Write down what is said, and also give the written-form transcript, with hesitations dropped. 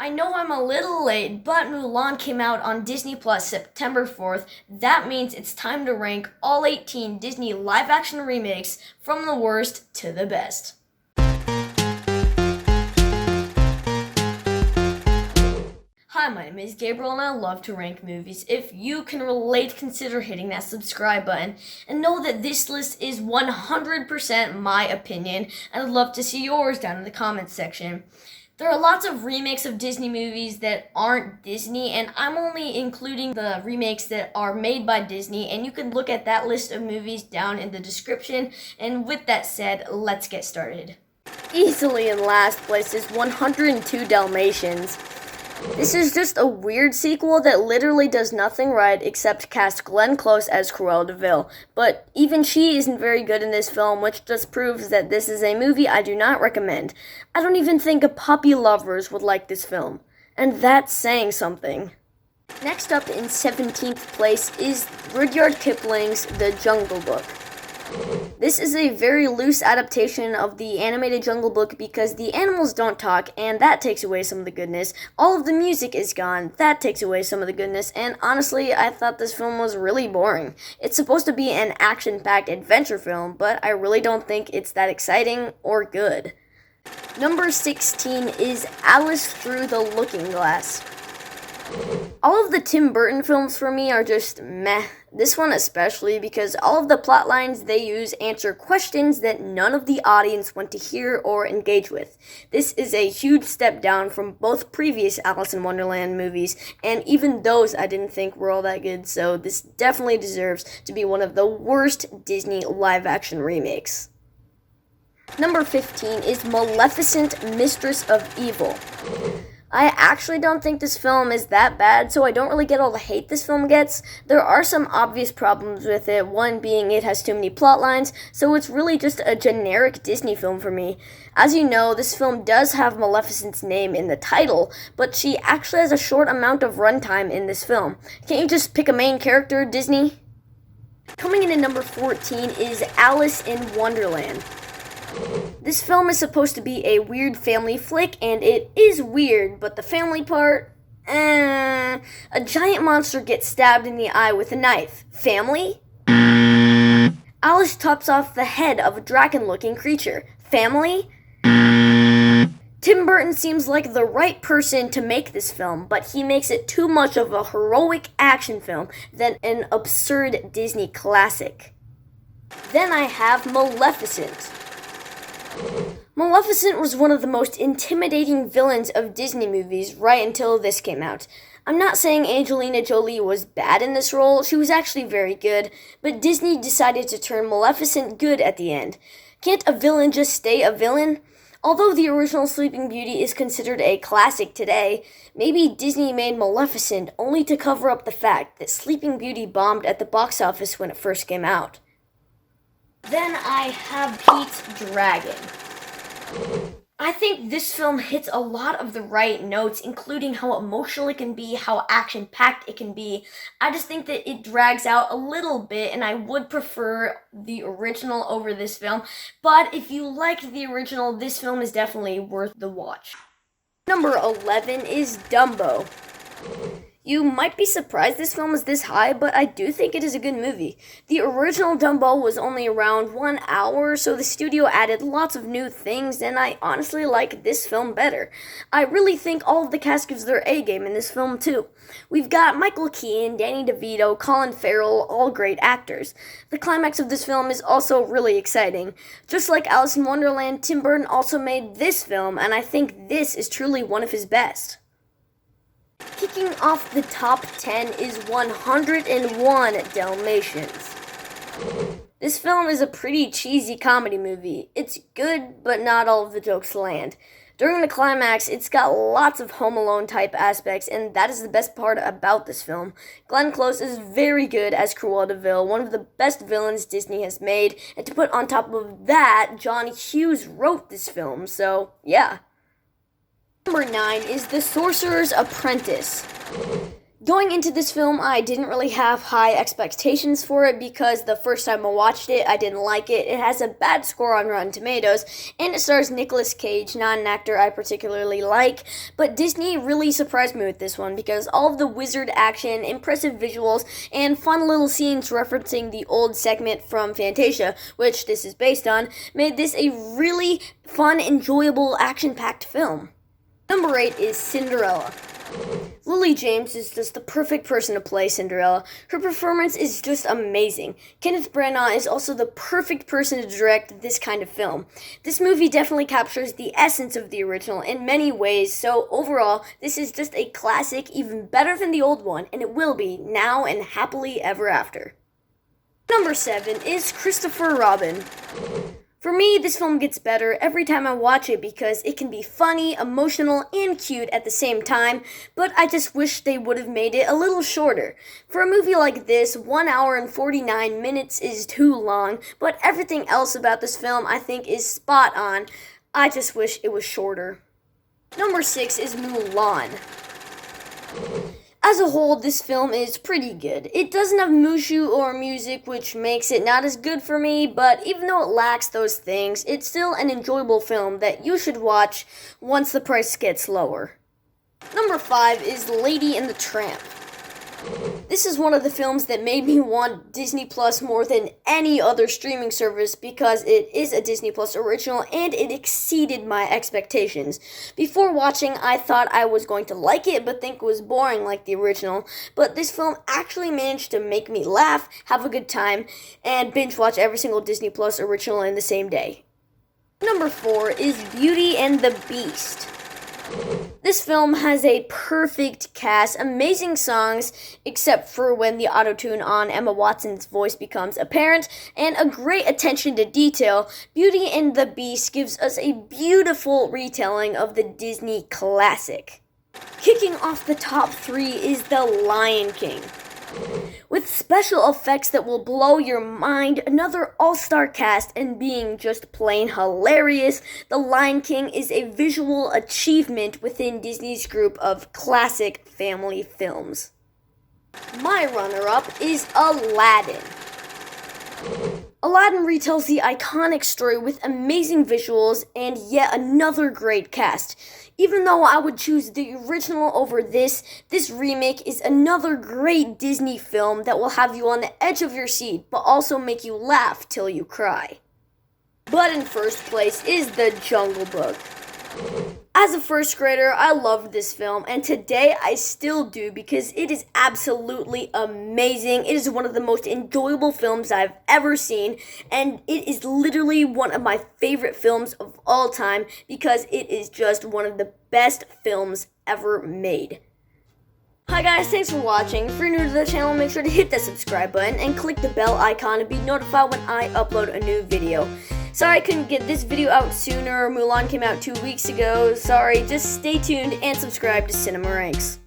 I know I'm a little late, but Mulan came out on Disney Plus September 4th. That means it's time to rank all 18 Disney live-action remakes from the worst to the best. Hi, my name is Gabriel and I love to rank movies. If you can relate, consider hitting that subscribe button. And know that this list is 100% my opinion, and I'd love to see yours down in the comments section. There are lots of remakes of Disney movies that aren't Disney, and I'm only including the remakes that are made by Disney, and you can look at that list of movies down in the description. And with that said, let's get started. Easily in last place is 102 Dalmatians. This is just a weird sequel that literally does nothing right except cast Glenn Close as Cruella de Vil. But even she isn't very good in this film, which just proves that this is a movie I do not recommend. I don't even think puppy lovers would like this film. And that's saying something. Next up in 17th place is Rudyard Kipling's The Jungle Book. This is a very loose adaptation of the animated Jungle Book because the animals don't talk, and that takes away some of the goodness. All of the music is gone, that takes away some of the goodness, and honestly, I thought this film was really boring. It's supposed to be an action-packed adventure film, but I really don't think it's that exciting or good. Number 16 is Alice Through the Looking Glass. All of the Tim Burton films for me are just meh. This one especially because all of the plot lines they use answer questions that none of the audience want to hear or engage with. This is a huge step down from both previous Alice in Wonderland movies, and even those I didn't think were all that good, so this definitely deserves to be one of the worst Disney live-action remakes. Number 15 is Maleficent, Mistress of Evil. I actually don't think this film is that bad, so I don't really get all the hate this film gets. There are some obvious problems with it, one being it has too many plot lines, so it's really just a generic Disney film for me. As you know, this film does have Maleficent's name in the title, but she actually has a short amount of runtime in this film. Can't you just pick a main character, Disney? Coming in at number 14 is Alice in Wonderland. This film is supposed to be a weird family flick, and it is weird, but the family part, a giant monster gets stabbed in the eye with a knife. Family? Alice chops off the head of a dragon-looking creature. Family? Tim Burton seems like the right person to make this film, but he makes it too much of a heroic action film than an absurd Disney classic. Then I have Maleficent. Maleficent was one of the most intimidating villains of Disney movies right until this came out. I'm not saying Angelina Jolie was bad in this role, she was actually very good, but Disney decided to turn Maleficent good at the end. Can't a villain just stay a villain? Although the original Sleeping Beauty is considered a classic today, maybe Disney made Maleficent only to cover up the fact that Sleeping Beauty bombed at the box office when it first came out. Then I have Pete's Dragon. I think this film hits a lot of the right notes, including how emotional it can be, how action-packed it can be. I just think that it drags out a little bit, and I would prefer the original over this film. But if you liked the original, this film is definitely worth the watch. Number 11 is Dumbo. You might be surprised this film is this high, but I do think it is a good movie. The original Dumbo was only around 1 hour, so the studio added lots of new things, and I honestly like this film better. I really think all of the cast gives their A-game in this film too. We've got Michael Keaton, Danny DeVito, Colin Farrell, all great actors. The climax of this film is also really exciting. Just like Alice in Wonderland, Tim Burton also made this film, and I think this is truly one of his best. Kicking off the top 10 is 101 Dalmatians. This film is a pretty cheesy comedy movie. It's good, but not all of the jokes land. During the climax, it's got lots of Home Alone type aspects, and that is the best part about this film. Glenn Close is very good as Cruella de Vil, one of the best villains Disney has made, and to put on top of that, John Hughes wrote this film, so yeah. Number 9 is The Sorcerer's Apprentice. Going into this film, I didn't really have high expectations for it because the first time I watched it, I didn't like it. It has a bad score on Rotten Tomatoes, and it stars Nicolas Cage, not an actor I particularly like. But Disney really surprised me with this one because all of the wizard action, impressive visuals, and fun little scenes referencing the old segment from Fantasia, which this is based on, made this a really fun, enjoyable, action-packed film. Number 8 is Cinderella. Lily James is just the perfect person to play Cinderella. Her performance is just amazing. Kenneth Branagh is also the perfect person to direct this kind of film. This movie definitely captures the essence of the original in many ways, so overall, this is just a classic, even better than the old one, and it will be now and happily ever after. Number 7 is Christopher Robin. For me, this film gets better every time I watch it because it can be funny, emotional, and cute at the same time, but I just wish they would have made it a little shorter. For a movie like this, 1 hour and 49 minutes is too long, but everything else about this film I think is spot on. I just wish it was shorter. Number 6 is Mulan. As a whole, this film is pretty good. It doesn't have Mushu or music, which makes it not as good for me, but even though it lacks those things, it's still an enjoyable film that you should watch once the price gets lower. Number 5 is Lady and the Tramp. This is one of the films that made me want Disney Plus more than any other streaming service because it is a Disney Plus original and it exceeded my expectations. Before watching, I thought I was going to like it but think it was boring like the original, but this film actually managed to make me laugh, have a good time, and binge watch every single Disney Plus original in the same day. Number 4 is Beauty and the Beast. This film has a perfect cast, amazing songs, except for when the auto-tune on Emma Watson's voice becomes apparent, and a great attention to detail. Beauty and the Beast gives us a beautiful retelling of the Disney classic. Kicking off the top 3 is The Lion King. With special effects that will blow your mind, another all-star cast, and being just plain hilarious, The Lion King is a visual achievement within Disney's group of classic family films. My runner-up is Aladdin. Aladdin retells the iconic story with amazing visuals and yet another great cast. Even though I would choose the original over this remake is another great Disney film that will have you on the edge of your seat, but also make you laugh till you cry. But in first place is The Jungle Book. As a first grader, I loved this film, and today I still do because it is absolutely amazing. It is one of the most enjoyable films I've ever seen, and it is literally one of my favorite films of all time because it is just one of the best films ever made. Hi guys, thanks for watching. If you're new to the channel, make sure to hit that subscribe button and click the bell icon to be notified when I upload a new video. Sorry I couldn't get this video out sooner. Mulan came out 2 weeks ago. Sorry, just stay tuned and subscribe to Cinema Ranks.